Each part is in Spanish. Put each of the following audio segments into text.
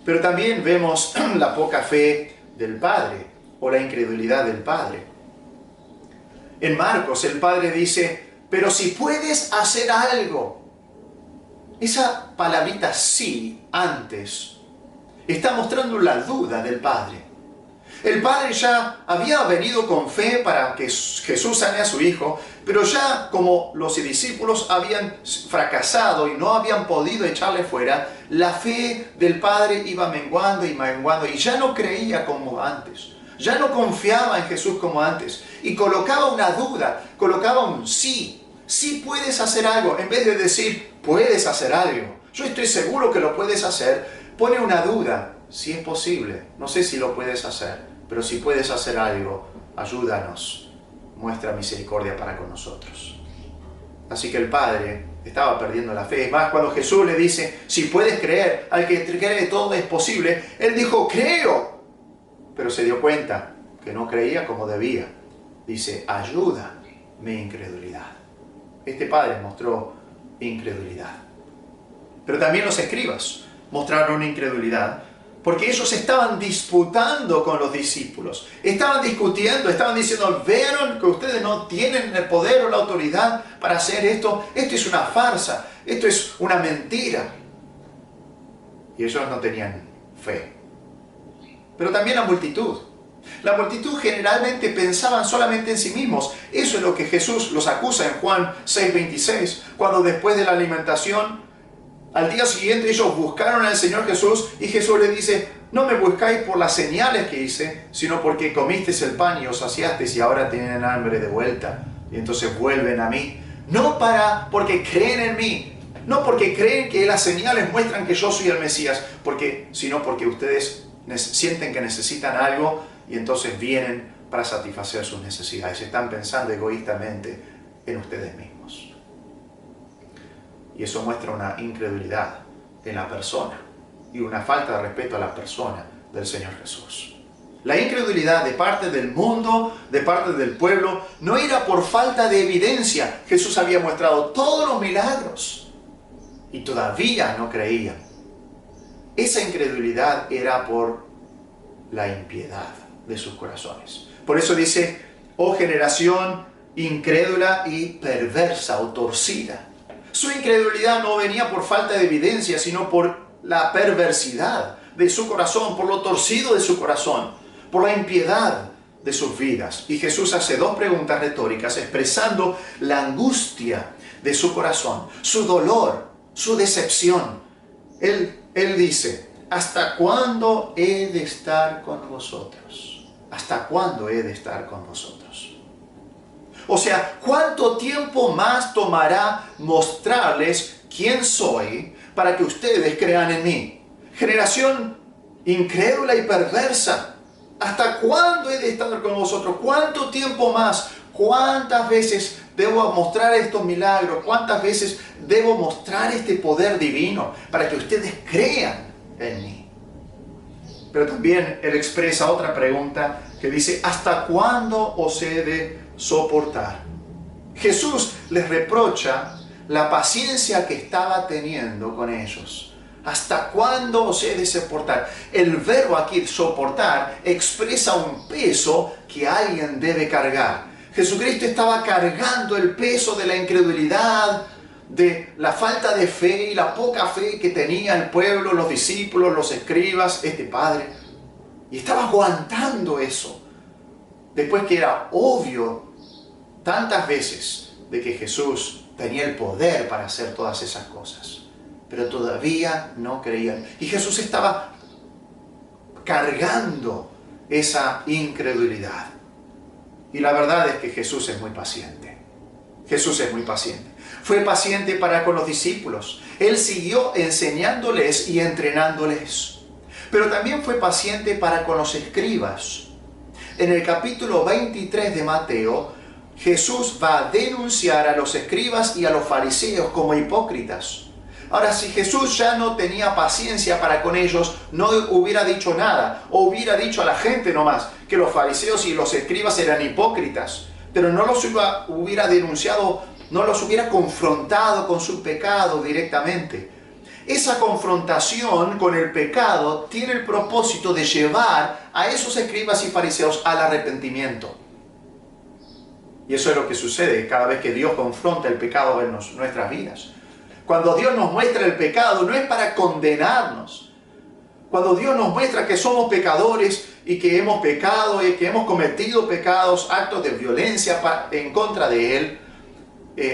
Pero también vemos la poca fe del padre o la incredulidad del padre. En Marcos el padre dice, pero si puedes hacer algo. Esa palabrita sí, antes, está mostrando la duda del padre. El padre ya había venido con fe para que Jesús sane a su hijo, pero ya como los discípulos habían fracasado y no habían podido echarle fuera, la fe del padre iba menguando y menguando y ya no creía como antes. Ya no confiaba en Jesús como antes y colocaba una duda, colocaba un sí. Sí puedes hacer algo, en vez de decir puedes hacer algo. Yo estoy seguro que lo puedes hacer. Pone una duda, si es posible. No sé si lo puedes hacer, pero si puedes hacer algo, ayúdanos. Muestra misericordia para con nosotros. Así que el padre estaba perdiendo la fe. Es más, cuando Jesús le dice, si puedes creer, al que cree todo es posible, él dijo, creo. Pero se dio cuenta que no creía como debía. Dice, ayuda mi incredulidad. Este padre mostró incredulidad. Pero también los escribas mostraron incredulidad porque ellos estaban disputando con los discípulos. Estaban discutiendo, estaban diciendo, ¿vieron que ustedes no tienen el poder o la autoridad para hacer esto? Esto es una farsa, esto es una mentira. Y ellos no tenían fe. Pero también la multitud. La multitud generalmente pensaban solamente en sí mismos. Eso es lo que Jesús los acusa en Juan 6:26, cuando después de la alimentación, al día siguiente ellos buscaron al Señor Jesús y Jesús les dice, no me buscáis por las señales que hice, sino porque comisteis el pan y os saciasteis y ahora tienen hambre de vuelta. Y entonces vuelven a mí. No porque creen en mí, no porque creen que las señales muestran que yo soy el Mesías, sino porque ustedes sienten que necesitan algo y entonces vienen para satisfacer sus necesidades. Están pensando egoístamente en ustedes mismos. Y eso muestra una incredulidad en la persona y una falta de respeto a la persona del Señor Jesús. La incredulidad de parte del mundo, de parte del pueblo, no era por falta de evidencia. Jesús había mostrado todos los milagros y todavía no creían. Esa incredulidad era por la impiedad de sus corazones. Por eso dice, oh generación incrédula y perversa o torcida. Su incredulidad no venía por falta de evidencia, sino por la perversidad de su corazón, por lo torcido de su corazón, por la impiedad de sus vidas. Y Jesús hace dos preguntas retóricas expresando la angustia de su corazón, su dolor, su decepción. Él dice, ¿hasta cuándo he de estar con vosotros? ¿Hasta cuándo he de estar con vosotros? O sea, ¿cuánto tiempo más tomará mostrarles quién soy para que ustedes crean en mí? Generación incrédula y perversa. ¿Hasta cuándo he de estar con vosotros? ¿Cuánto tiempo más? ¿Cuántas veces debo mostrar estos milagros? ¿Cuántas veces debo mostrar este poder divino para que ustedes crean en mí? Pero también él expresa otra pregunta que dice, ¿hasta cuándo os he de soportar? Jesús les reprocha la paciencia que estaba teniendo con ellos. ¿Hasta cuándo os he de soportar? El verbo aquí, soportar, expresa un peso que alguien debe cargar. Jesucristo estaba cargando el peso de la incredulidad, de la falta de fe y la poca fe que tenía el pueblo, los discípulos, los escribas, este padre. Y estaba aguantando eso. Después que era obvio tantas veces de que Jesús tenía el poder para hacer todas esas cosas. Pero todavía no creían. Y Jesús estaba cargando esa incredulidad. Y la verdad es que Jesús es muy paciente. Jesús es muy paciente. Fue paciente para con los discípulos. Él siguió enseñándoles y entrenándoles. Pero también fue paciente para con los escribas. En el capítulo 23 de Mateo, Jesús va a denunciar a los escribas y a los fariseos como hipócritas. Ahora, si Jesús ya no tenía paciencia para con ellos, no hubiera dicho nada, o hubiera dicho a la gente nomás que los fariseos y los escribas eran hipócritas, pero no los hubiera denunciado, no los hubiera confrontado con su pecado directamente. Esa confrontación con el pecado tiene el propósito de llevar a esos escribas y fariseos al arrepentimiento. Y eso es lo que sucede cada vez que Dios confronta el pecado en nuestras vidas. Cuando Dios nos muestra el pecado, no es para condenarnos. Cuando Dios nos muestra que somos pecadores y que hemos pecado y que hemos cometido pecados, actos de violencia en contra de Él,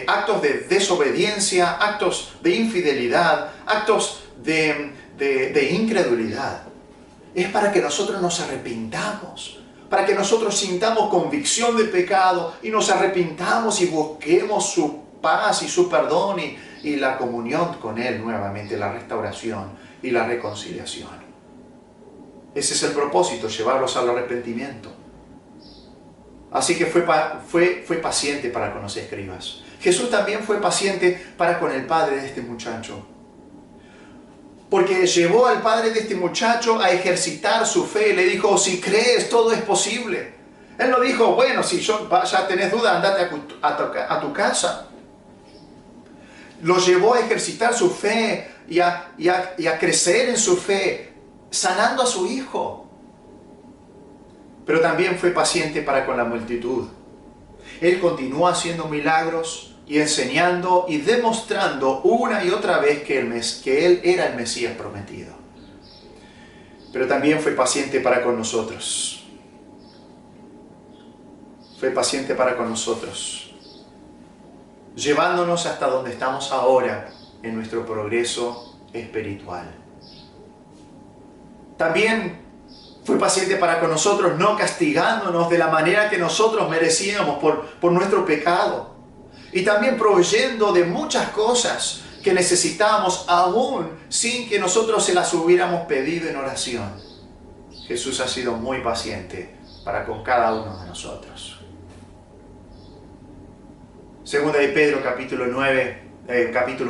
actos de desobediencia, actos de infidelidad, actos de incredulidad, es para que nosotros nos arrepintamos, para que nosotros sintamos convicción de pecado y nos arrepintamos y busquemos su paz y su perdón y la comunión con Él nuevamente, la restauración y la reconciliación. Ese es el propósito, llevarlos al arrepentimiento. Así que fue paciente para con los escribas. Jesús también fue paciente para con el padre de este muchacho. Porque llevó al padre de este muchacho a ejercitar su fe. Le dijo, si crees, todo es posible. Él no dijo, bueno, si ya tenés duda, andate a tu casa. Lo llevó a ejercitar su fe y a crecer en su fe, sanando a su hijo. Pero también fue paciente para con la multitud. Él continuó haciendo milagros y enseñando y demostrando una y otra vez que Él era el Mesías prometido. Pero también fue paciente para con nosotros. Fue paciente para con nosotros, llevándonos hasta donde estamos ahora en nuestro progreso espiritual. También fue paciente para con nosotros, no castigándonos de la manera que nosotros merecíamos por nuestro pecado. Y también proveyendo de muchas cosas que necesitábamos aún sin que nosotros se las hubiéramos pedido en oración. Jesús ha sido muy paciente para con cada uno de nosotros. Segunda de Pedro, capítulo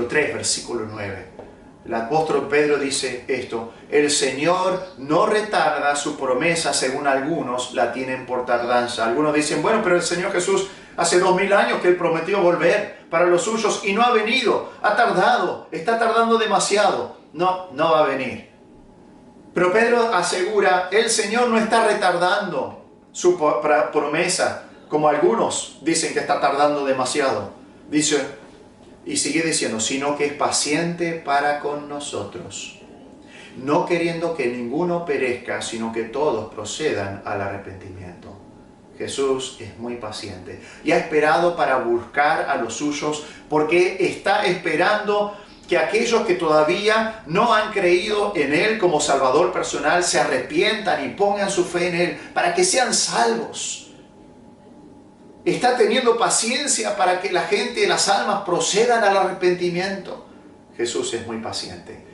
3, versículo 9. El apóstol Pedro dice esto: el Señor no retarda su promesa, según algunos la tienen por tardanza. Algunos dicen, bueno, pero el Señor Jesús hace 2000 años que Él prometió volver para los suyos y no ha venido, ha tardado, está tardando demasiado. No va a venir. Pero Pedro asegura, el Señor no está retardando su promesa, como algunos dicen que está tardando demasiado. Dice, y sigue diciendo, sino que es paciente para con nosotros, no queriendo que ninguno perezca, sino que todos procedan al arrepentimiento. Jesús es muy paciente y ha esperado para buscar a los suyos, porque está esperando que aquellos que todavía no han creído en Él como Salvador personal se arrepientan y pongan su fe en Él para que sean salvos. Está teniendo paciencia para que la gente, las almas, procedan al arrepentimiento. Jesús es muy paciente,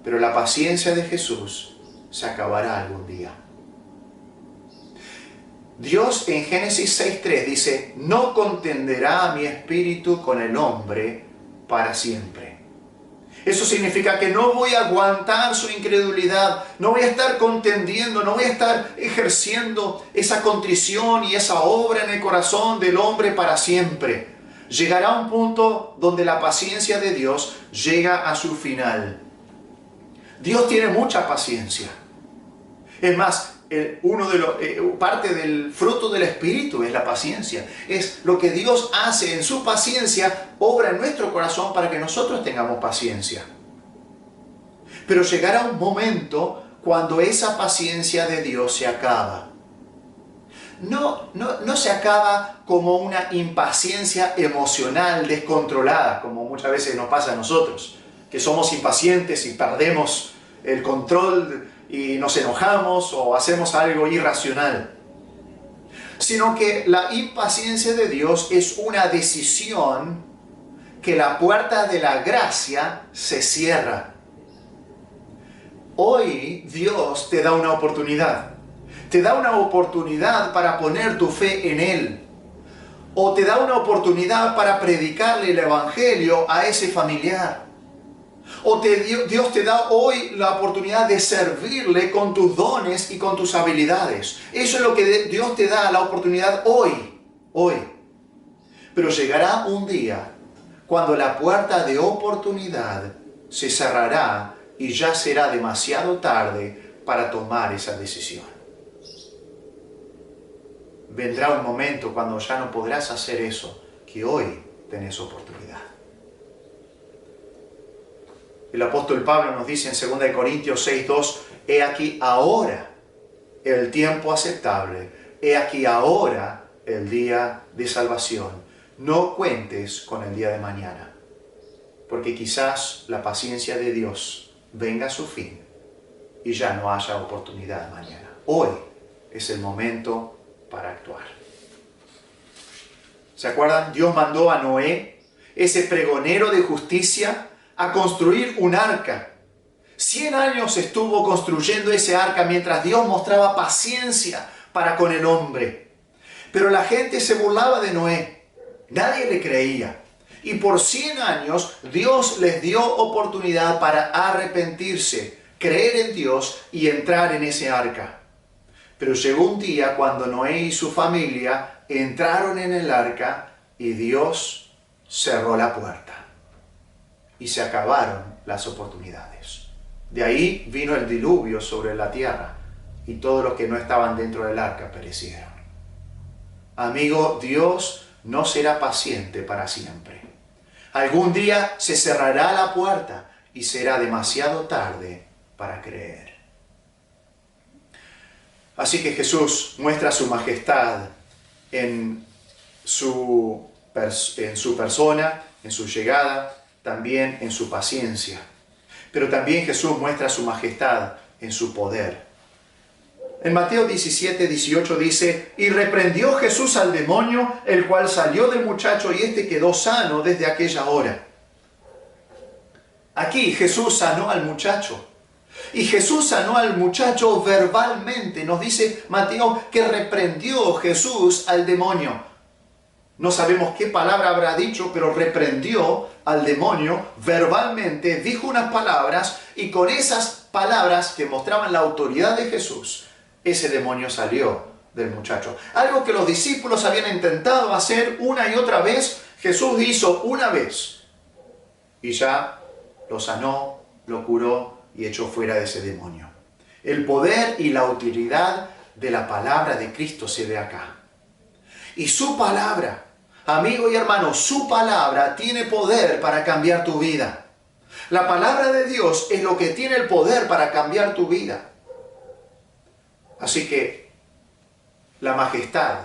pero la paciencia de Jesús se acabará algún día. Dios en Génesis 6:3 dice, no contenderá mi espíritu con el hombre para siempre. Eso significa que no voy a aguantar su incredulidad, no voy a estar contendiendo, no voy a estar ejerciendo esa contrición y esa obra en el corazón del hombre para siempre. Llegará un punto donde la paciencia de Dios llega a su final. Dios tiene mucha paciencia. Es más, parte del fruto del Espíritu es la paciencia. Es lo que Dios hace en su paciencia, obra en nuestro corazón para que nosotros tengamos paciencia. Pero llegará un momento cuando esa paciencia de Dios se acaba. No se acaba como una impaciencia emocional descontrolada, como muchas veces nos pasa a nosotros, que somos impacientes y perdemos el control y nos enojamos o hacemos algo irracional, sino que la impaciencia de Dios es una decisión que la puerta de la gracia se cierra. Hoy Dios te da una oportunidad. Te da una oportunidad para poner tu fe en Él. O te da una oportunidad para predicarle el Evangelio a ese familiar. O Dios te da hoy la oportunidad de servirle con tus dones y con tus habilidades. Eso es lo que Dios te da, la oportunidad hoy. Pero llegará un día cuando la puerta de oportunidad se cerrará y ya será demasiado tarde para tomar esa decisión. Vendrá un momento cuando ya no podrás hacer eso, que hoy tenés oportunidad. El apóstol Pablo nos dice en 2 Corintios 6:2, he aquí ahora el tiempo aceptable, he aquí ahora el día de salvación. No cuentes con el día de mañana, porque quizás la paciencia de Dios venga a su fin y ya no haya oportunidad mañana. Hoy es el momento para actuar. ¿Se acuerdan? Dios mandó a Noé, ese pregonero de justicia, a construir un arca. 100 años estuvo construyendo ese arca mientras Dios mostraba paciencia para con el hombre. Pero la gente se burlaba de Noé. Nadie le creía. Y por 100 años Dios les dio oportunidad para arrepentirse, creer en Dios y entrar en ese arca. Pero llegó un día cuando Noé y su familia entraron en el arca y Dios cerró la puerta. Y se acabaron las oportunidades. De ahí vino el diluvio sobre la tierra y todos los que no estaban dentro del arca perecieron. Amigo, Dios no será paciente para siempre. Algún día se cerrará la puerta y será demasiado tarde para creer. Así que Jesús muestra su majestad en su persona, en su llegada, también en su paciencia. Pero también Jesús muestra su majestad en su poder. En Mateo 17:18 dice, y reprendió Jesús al demonio, el cual salió del muchacho y éste quedó sano desde aquella hora. Aquí Jesús sanó al muchacho. Y Jesús sanó al muchacho verbalmente. Nos dice Mateo que reprendió Jesús al demonio. No sabemos qué palabra habrá dicho, pero reprendió al demonio verbalmente, dijo unas palabras y con esas palabras que mostraban la autoridad de Jesús, ese demonio salió del muchacho. Algo que los discípulos habían intentado hacer una y otra vez, Jesús hizo una vez y ya lo sanó, lo curó y echó fuera de ese demonio. El poder y la autoridad de la palabra de Cristo se ve acá. Y su palabra, amigo y hermano, su palabra tiene poder para cambiar tu vida. La palabra de Dios es lo que tiene el poder para cambiar tu vida. Así que la majestad,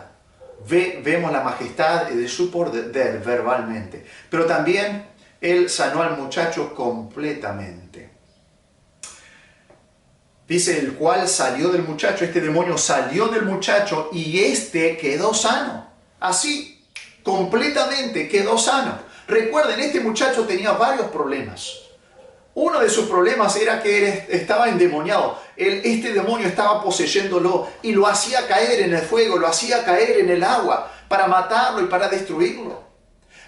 vemos la majestad de su poder verbalmente. Pero también Él sanó al muchacho completamente. Dice, el cual salió del muchacho, este demonio salió del muchacho y este quedó sano. Así, completamente quedó sano. Recuerden, este muchacho tenía varios problemas. Uno de sus problemas era que estaba endemoniado. Este demonio estaba poseyéndolo y lo hacía caer en el fuego, lo hacía caer en el agua para matarlo y para destruirlo.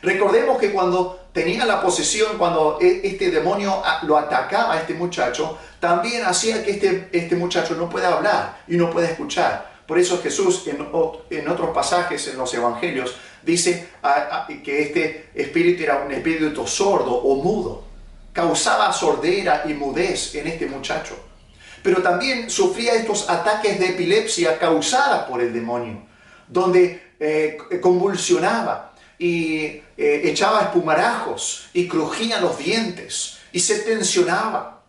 Recordemos que cuando tenía la posesión, cuando este demonio lo atacaba a este muchacho, también hacía que este muchacho no pueda hablar y no pueda escuchar. Por eso Jesús en otros pasajes en los evangelios dice que este espíritu era un espíritu sordo o mudo. Causaba sordera y mudez en este muchacho. Pero también sufría estos ataques de epilepsia causadas por el demonio, donde convulsionaba y echaba espumarajos y crujían los dientes y se tensionaba.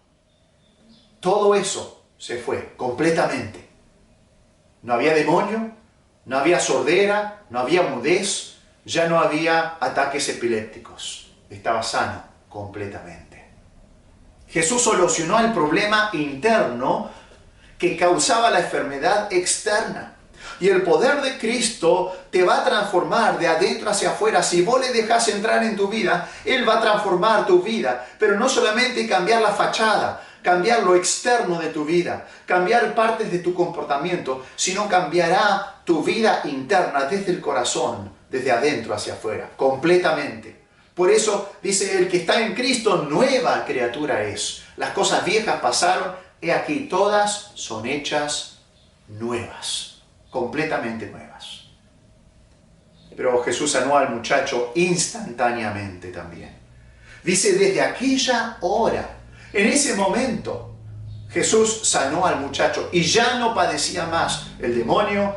Todo eso se fue completamente. No había demonio, no había sordera, no había mudez, ya no había ataques epilépticos. Estaba sano completamente. Jesús solucionó el problema interno que causaba la enfermedad externa. Y el poder de Cristo te va a transformar de adentro hacia afuera. Si vos le dejás entrar en tu vida, Él va a transformar tu vida. Pero no solamente cambiar la fachada, cambiar lo externo de tu vida, cambiar partes de tu comportamiento, sino cambiará tu vida interna desde el corazón, desde adentro hacia afuera, completamente. Por eso dice, el que está en Cristo, nueva criatura es. Las cosas viejas pasaron, he aquí, todas son hechas nuevas, completamente nuevas. Pero Jesús sanó al muchacho instantáneamente también. Dice, desde aquella hora, en ese momento, Jesús sanó al muchacho y ya no padecía más el demonio,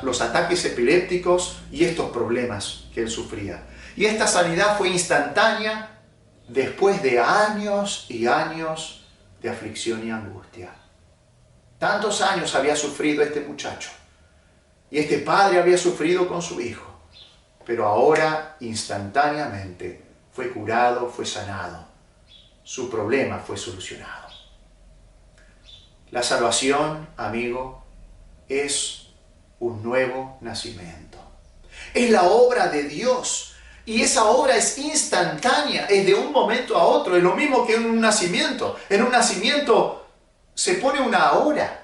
los ataques epilépticos y estos problemas que él sufría. Y esta sanidad fue instantánea después de años y años de aflicción y angustia. Tantos años había sufrido este muchacho y este padre había sufrido con su hijo, pero ahora instantáneamente fue curado, fue sanado. Su problema fue solucionado. La salvación, amigo, es un nuevo nacimiento. Es la obra de Dios y esa obra es instantánea, es de un momento a otro. Es lo mismo que en un nacimiento. En un nacimiento se pone una hora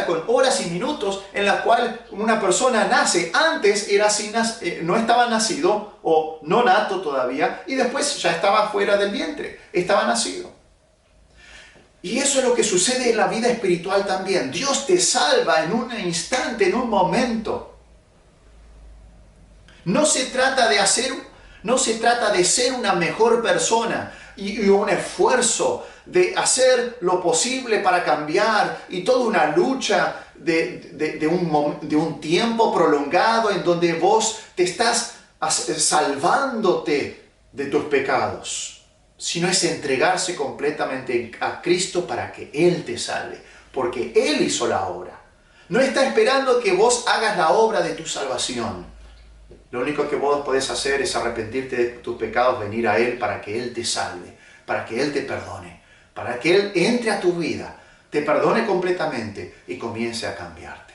con horas y minutos en la cual una persona nace. Antes era no estaba nacido o no nato todavía y después ya estaba fuera del vientre, estaba nacido. Y eso es lo que sucede en la vida espiritual también. Dios te salva en un instante, en un momento. No se trata de ser una mejor persona y un esfuerzo de hacer lo posible para cambiar y toda una lucha de un tiempo prolongado en donde vos te estás salvándote de tus pecados, sino es entregarse completamente a Cristo para que Él te salve, porque Él hizo la obra. No está esperando que vos hagas la obra de tu salvación. Lo único que vos podés hacer es arrepentirte de tus pecados, venir a Él para que Él te salve, para que Él te perdone, para que Él entre a tu vida, te perdone completamente y comience a cambiarte.